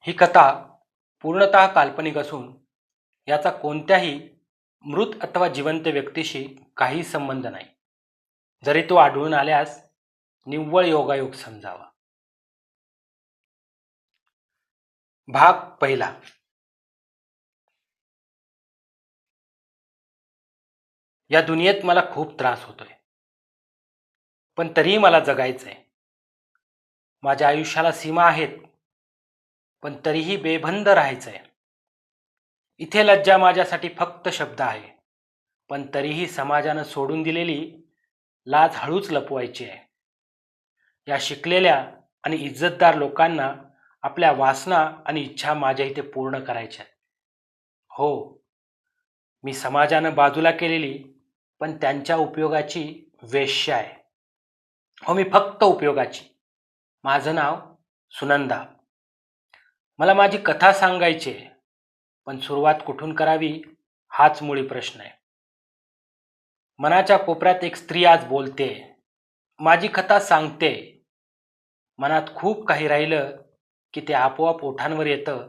ही कथा पूर्णतः काल्पनिक असून याचा कोणत्याही मृत अथवा जिवंत व्यक्तीशी काही संबंध नाही. जरी तो आढळून आल्यास निव्वळ योगायोग समजावा. भाग पहिला. या दुनियेत मला खूप त्रास होतोय, पण तरीही मला जगायचंय. माझ्या आयुष्याला सीमा आहेत, पण तरीही बेबंद राहायचंय. इथे लज्जा माझ्यासाठी फक्त शब्द आहे, पण तरीही समाजानं सोडून दिलेली लाज हळूच लपवायची आहे. या शिकलेल्या आणि इज्जतदार लोकांना आपल्या वासना आणि इच्छा माझ्या इथे पूर्ण करायच्या. हो, मी समाजानं बाजूला केलेली पण त्यांच्या उपयोगाची वेश्या आहे. हो, मी फक्त उपयोगाची. माझं नाव सुनंदा. मला माझी कथा सांगायची आहे, पण सुरुवात कुठून करावी हाच मुळी प्रश्न आहे. मनाच्या कोपऱ्यात एक स्त्री आज बोलते, माझी कथा सांगते. मनात खूप काही राहिलं की ते आपोआप ओठांवर येतं.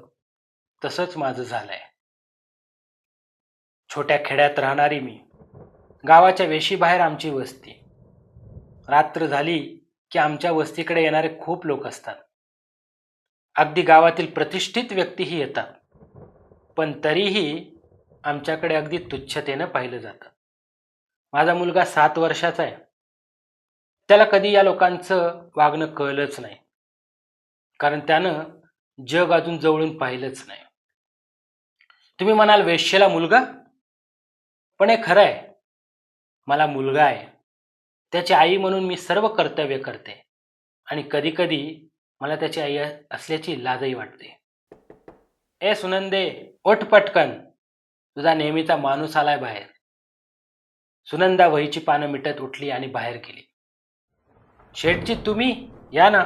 तसंच माझं झालंय. छोट्या खेड्यात राहणारी मी. गावाच्या वेशीबाहेर आमची वस्ती. रात्र झाली की आमच्या वस्तीकडे येणारे खूप लोक असतात. अगदी गावातील प्रतिष्ठित व्यक्तीही येतात, पण तरीही आमच्याकडे अगदी तुच्छतेनं पाहिलं जातं. माझा मुलगा 7 वर्षाचा आहे. त्याला कधी या लोकांचं वागणं कळलंच नाही, कारण त्यानं जग अजून जवळून पाहिलंच नाही. तुम्ही म्हणाल वेश्येला मुलगा, पण हे खरं आहे. मला मुलगा आहे. त्याची आई म्हणून मी सर्व कर्तव्य करते आणि कधी कधी मला त्याची आई असल्याची लाजही वाटते. ए सुनंदे, उठ पटकन, तुझा नेहमीचा माणूस आलाय बाहेर. सुनंदा वहीची पानं मिटत उठली आणि बाहेर गेली. शेठजी तुम्ही या ना.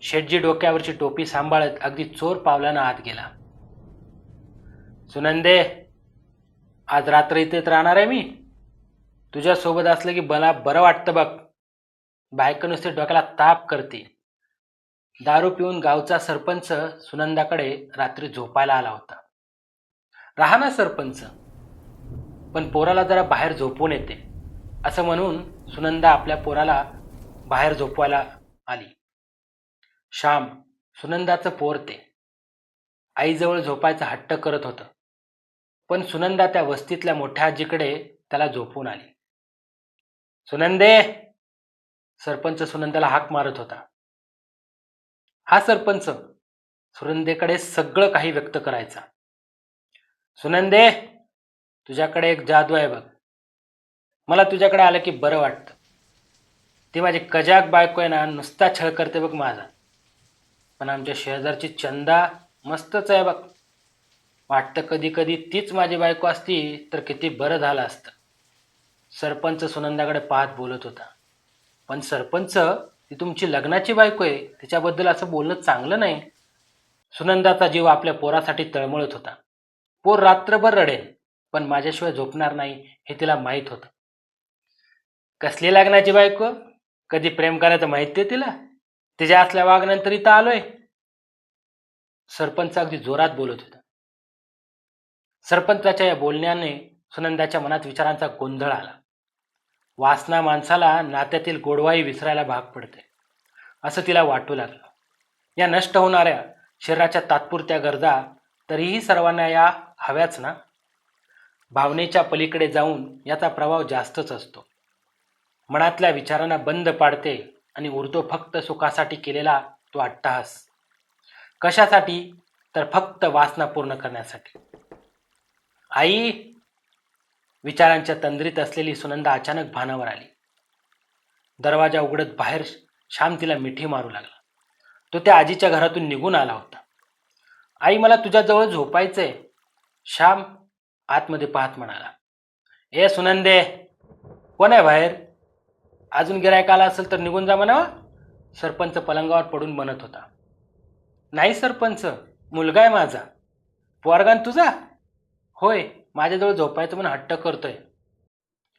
शेठजी डोक्यावरची टोपी सांभाळत अगदी चोर पावलानं आत गेला. सुनंदे, आज रात्र इथेच राहणार आहे मी. तुझ्यासोबत असलं की मला बरं वाटतं बघ. बायका नुसते डोक्याला ताप करते. दारू पिऊन गावचा सरपंच सुनंदाकडे रात्री झोपायला आला होता. राहा ना सरपंच, पण पोराला जरा बाहेर झोपून येते, असं म्हणून सुनंदा आपल्या पोराला बाहेर झोपवायला आली. श्याम, सुनंदाचं पोर ते, आईजवळ झोपायचा हट्ट करत होतं, पण सुनंदा त्या वस्तीतल्या मोठ्या आजीकडे त्याला झोपून आली. सुनंदे, सरपंच सुनंदाला हाक मारत होता. हा सरपंच सुनंदेकडे सगळं काही व्यक्त करायचा. सुनंदे, तुझ्याकडे एक जादू आहे बघ. मला तुझ्याकडे आलं की बरं वाटतं. ती माझी कजाक बायको आहे ना, नुसता छळ करते बघ माझा. पण आमच्या शेजारची चंदा मस्तच आहे बघ. वाटतं कधी कधी तीच माझी बायको असती तर किती बरं झालं असतं. सरपंच सुनंदाकडे पाहत बोलत होता. पण सरपंच, ती तुमची लग्नाची बायको आहे, तिच्याबद्दल असं बोलणं चांगलं नाही. सुनंदाचा जीव आपल्या पोरासाठी तळमळत होता. पोर रात्रभर रडेल, पण माझ्याशिवाय झोपणार नाही हे तिला माहीत होतं. कसली लग्नाची बायको? कधी प्रेम करायचं माहितीये तिला? तिच्या असल्या वागण्यानंतर इथं आलोय. सरपंच अगदी जोरात बोलत होता. सरपंचाच्या या बोलण्याने सुनंदाच्या मनात विचारांचा गोंधळ आला. वासना माणसाला नात्यातील गोडवाही विसरायला भाग पडते, असं तिला वाटू लागलं. या नष्ट होणाऱ्या शरीराच्या तात्पुरत्या गरजा तरीही सर्वांना या हव्याच ना. भावनेच्या पलीकडे जाऊन याचा प्रभाव जास्तच असतो. मनातल्या विचारांना बंद पाडते आणि उरतो फक्त सुखासाठी केलेला तो अट्टहास. कशासाठी? तर फक्त वासना पूर्ण करण्यासाठी. आई, विचारांच्या तंद्रीत असलेली सुनंदा अचानक भानावर आली. दरवाजा उघडत बाहेर श्याम तिला मिठी मारू लागला. तो त्या आजीच्या घरातून निघून आला होता. आई, मला तुझ्याजवळ झोपायचंय, श्याम आतमध्ये पाहत म्हणाला. ए सुनंदे, कोण आहे बाहेर? अजून गिरायक आला असेल तर निघून जा म्हणावा. सरपंच पलंगावर पडून म्हणत होता. नाही सरपंच, मुलगा आहे माझा. पोरगान तुझा? होय, माझ्याजवळ झोपायचं म्हणून हट्ट करतोय.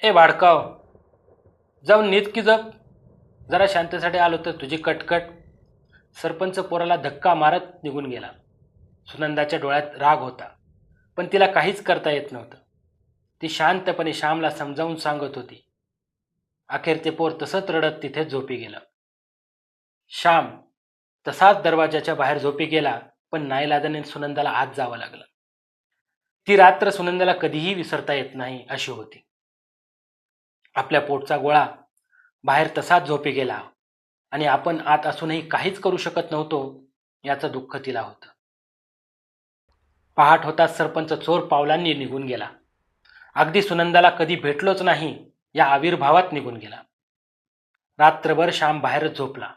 ए भाडकाव, जाऊन नीट की जप. जरा शांतीसाठी आलो तर तुझी कटकट. सरपंच पोराला धक्का मारत निघून गेला. सुनंदाच्या डोळ्यात राग होता, पण तिला काहीच करता येत नव्हतं. ती शांतपणे श्यामला समजावून सांगत होती. अखेर ते पोर तसंच रडत तिथेच झोपी गेलं. श्याम तसाच दरवाजाच्या बाहेर झोपी गेला, पण नाईलाजाने सुनंदाला आत जावं लागलं. ती रात्र सुनंदाला कधीही विसरता येत नाही अशी होती. आपल्या पोटचा गोळा बाहेर तसाच झोपी गेला आणि आपण आत असूनही काहीच करू शकत नव्हतो याचं दुःख तिला होतं. पहाट होताच सरपंच चोर पावलांनी निघून गेला. अगदी सुनंदाला कधी भेटलोच नाही या आविर्भावात निघून गेला. रात्रभर श्याम बाहेरच झोपला.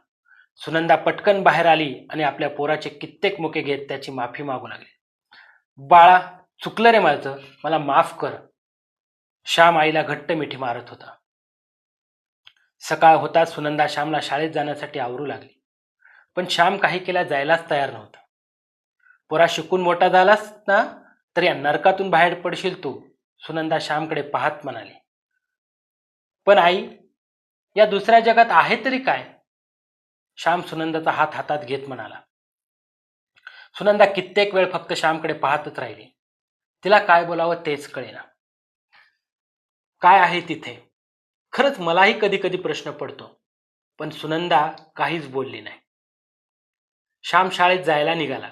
सुनंदा पटकन बाहेर आली आणि आपल्या पोराचे कित्येक मुके घेत त्याची माफी मागू लागली. बाळा, चुकलं रे माझं, मला माफ कर. श्याम आईला घट्ट मिठी मारत होता. सकाळ होताच सुनंदा श्यामला शाळेत जाण्यासाठी आवरू लागली, पण श्याम काही केल्या जायलाच तयार नव्हता. पोरा, शिकून मोठा झालास ना तर या नरकातून बाहेर पडशील तू, सुनंदा श्यामकडे पाहत म्हणाली. पण आई, या दुसऱ्या जगात आहे तरी काय? श्याम सुनंदाचा हात हातात घेत म्हणाला. सुनंदा कित्येक वेळ फक्त श्यामकडे पाहतच राहिली. तिला काय बोलावं तेच कळेना. काय आहे तिथे? खरंच मलाही कधी कधी प्रश्न पडतो, पण सुनंदा काहीच बोलली नाही. श्याम शाळेत जायला निघाला.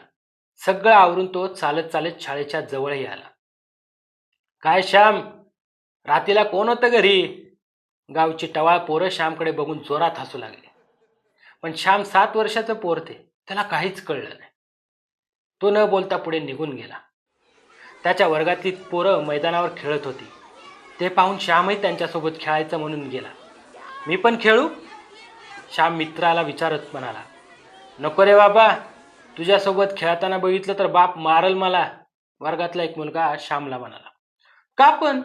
सगळं आवरून तो चालत चालत शाळेच्या जवळही आला. काय श्याम, रात्रीला कोण होतं घरी? गावची टवाळ पोरं श्यामकडे बघून जोरात हसू लागले. पण श्याम 7 वर्षाचं पोर ते, त्याला काहीच कळलं नाही. तो न बोलता पुढे निघून गेला. त्याच्या वर्गातली पोरं मैदानावर खेळत होती. ते पाहून श्यामही त्यांच्यासोबत खेळायचं म्हणून गेला. मी पण खेळू? श्याम मित्राला विचारत म्हणाला. नको रे बाबा, तुझ्यासोबत खेळताना बघितलं तर बाप मारल मला, वर्गातला एक मुलगा श्यामला म्हणाला. का पण?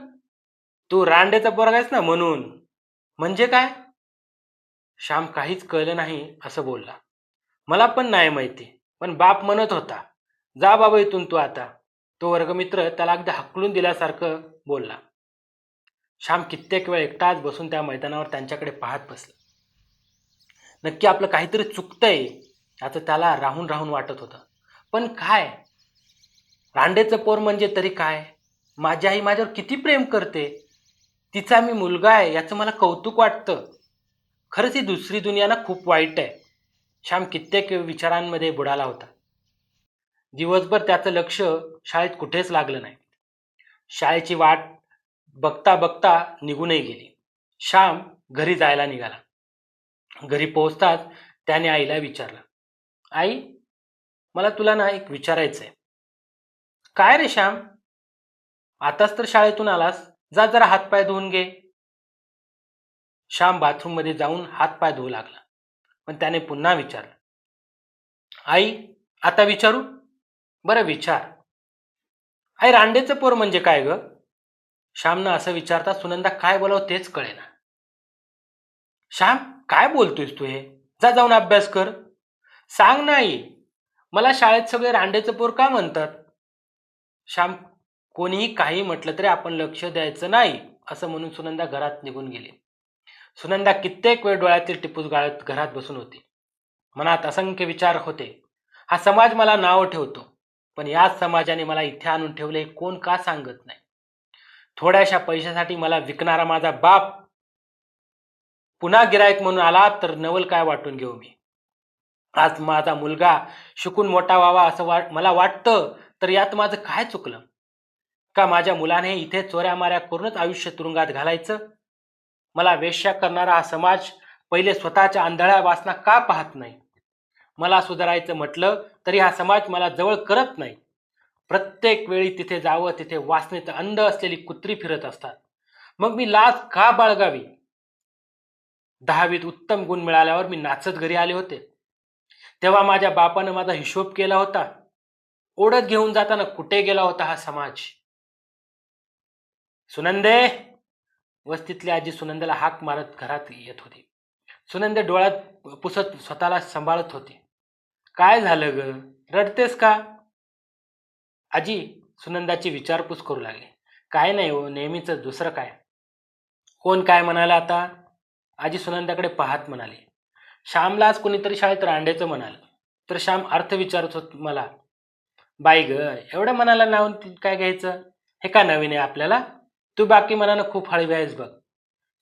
तू रांडेचा पोरगा आहेस ना म्हणून. म्हणजे काय? श्याम काहीच कळलं नाही असं बोलला. मला पण नाही माहिती, पण बाप म्हणत होता. जा बाबा इथून तू आता. तो वर्गमित्र त्याला अगदी हाकलून दिल्यासारखं बोलला. श्याम कित्येक वेळ एकटाच बसून त्या मैदानावर त्यांच्याकडे पाहत बसला. नक्की आपलं काहीतरी चुकतंय याचं त्याला राहून राहून वाटत होतं. पण काय? रांडेचं पोर म्हणजे तरी काय? माझी आई माझ्यावर किती प्रेम करते. तिचा मी मुलगा आहे याचं मला कौतुक वाटतं. खरंच ही दुसरी दुनिया ना खूप वाईट आहे. श्याम कित्येक विचारांमध्ये बुडाला होता. दिवसभर त्याचं लक्ष शाळेत कुठेच लागलं नाही. शाळेची वाट बघता बघता निघूनही गेली. श्याम घरी जायला निघाला. घरी पोहोचताच त्याने आईला विचारलं. आई, मला तुला ना एक विचारायचं आहे. काय रे श्याम? आताच तर शाळेतून आलास, जा जरा हातपाय धुवून घे. श्याम बाथरूममध्ये जाऊन हातपाय धुवू लागला, पण त्याने पुन्हा विचारलं. आई, आता विचारू? बरं विचार. आई, रांडेचं पोर म्हणजे काय ग? श्यामनं असं विचारता सुनंदा काय बोलावं तेच कळेना. श्याम, काय बोलतोयस तू हे? जा जाऊन अभ्यास कर. सांग नाही, मला शाळेत सगळे रांडेचं पोर का म्हणतात? श्याम, कोणीही काही म्हटलं तरी आपण लक्ष द्यायचं नाही असं म्हणून सुनंदा घरात निघून गेली. सुनंदा कित्येक वेळ डोळ्यातील टिपूस गाळत घरात बसून होती. मनात असंख्य विचार होते. हा समाज मला नाव ठेवतो, पण याच समाजाने मला इथे आणून ठेवले हे कोण का सांगत नाही? थोड्याशा पैशासाठी मला विकणारा माझा बाप पुन्हा गिरायक म्हणून आला तर नवल काय वाटून घेऊ मी? आज माझा मुलगा शिकून मोठा व्हावा असं मला वाटतं, तर यात माझं काय चुकलं? का माझ्या मुलाने इथे चोऱ्या माऱ्या करूनच आयुष्य तुरुंगात घालायचं? मला वेश्या करणारा हा समाज पहिले स्वतःच्या आंधळ्या वासना का पाहत नाही? मला सुधारायचं म्हटलं तरी हा समाज मला जवळ करत नाही. प्रत्येक वेळी तिथे जावं तिथे वासनेत अंध असलेली कुत्री फिरत असतात. मग मी लाज का बाळगावी? 10वीत उत्तम गुण मिळाल्यावर मी नाचत घरी आले होते. तेव्हा माझ्या बापानं माझा हिशोब केला होता. ओढत घेऊन जाताना कुठे गेला होता हा समाज? सुनंदे! वस्तीतली आजी सुनंदेला हाक मारत घरात येत होती. सुनंदे डोळ्यात पुसत स्वतःला सांभाळत होती. काय झालं ग? रडतेस का? आजी सुनंदाची विचारपूस करू लागली. काय नाही हो, नेहमीच, दुसरं काय? कोण काय म्हणाला आता? आजी सुनंदाकडे पाहत म्हणाली. श्यामला आज कोणीतरी शाळेत रांडेचं म्हणाल. तर श्याम अर्थ विचारत होत मला. बाई ग, एवढं मनाला लावून काय घ्यायचं? हे का नवीन आहे आपल्याला? तू बाकी मनानं खूप हळवी आहेस बघ.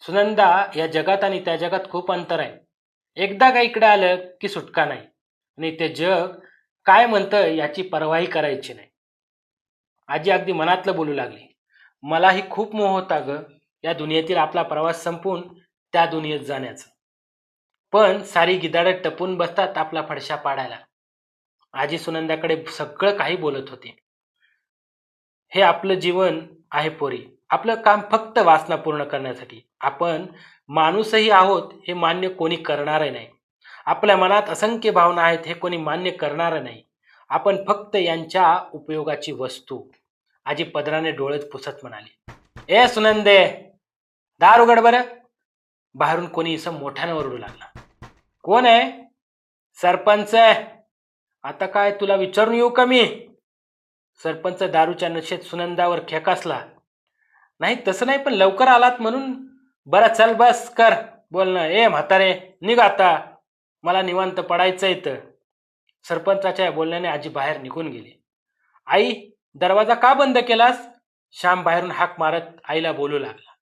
सुनंदा, या जगात आणि त्या जगात खूप अंतर आहे. एकदा का इकडे आलं की सुटका नाही. आणि ते जग काय म्हणतं याची पर्वाही करायची नाही. आजी अगदी मनातलं बोलू लागली. मलाही खूप मोह होता ग, या दुनियेतील आपला प्रवास संपून त्या दुनियेत जाण्याचा. पण सारी गिधाडं टपून बसतात आपला फडशा पाडायला. आजी सुनंदाकडे सगळं काही बोलत होती. हे आपलं जीवन आहे पोरी. आपलं काम फक्त वासना पूर्ण करण्यासाठी. आपण माणूसही आहोत हे मान्य कोणी करणार नाही. आपल्या मनात असंख्य भावना आहेत हे कोणी मान्य करणार नाही. आपण फक्त यांच्या उपयोगाची वस्तू. आजी पदराने डोळे पुसत म्हणाली. ए सुनंदे, दार उघड बरं. बाहेरून कोणी इसम मोठ्यानं ओरडू लागला. कोण आहे? सरपंच आहे. आता काय तुला विचारून येऊ का मी? सरपंच दारूच्या नशेत सुनंदावर खेकासला. नाही तसं नाही, पण लवकर आलात म्हणून. बरं चल बस कर बोलणं. ए म्हातारे, निघ आता, मला निवांत पडायचं इथं. सरपंचाच्या बोलण्याने आजी बाहेर निघून गेली. आई, दरवाजा का बंद केलास? श्याम बाहेरून हाक मारत आईला बोलू लागला.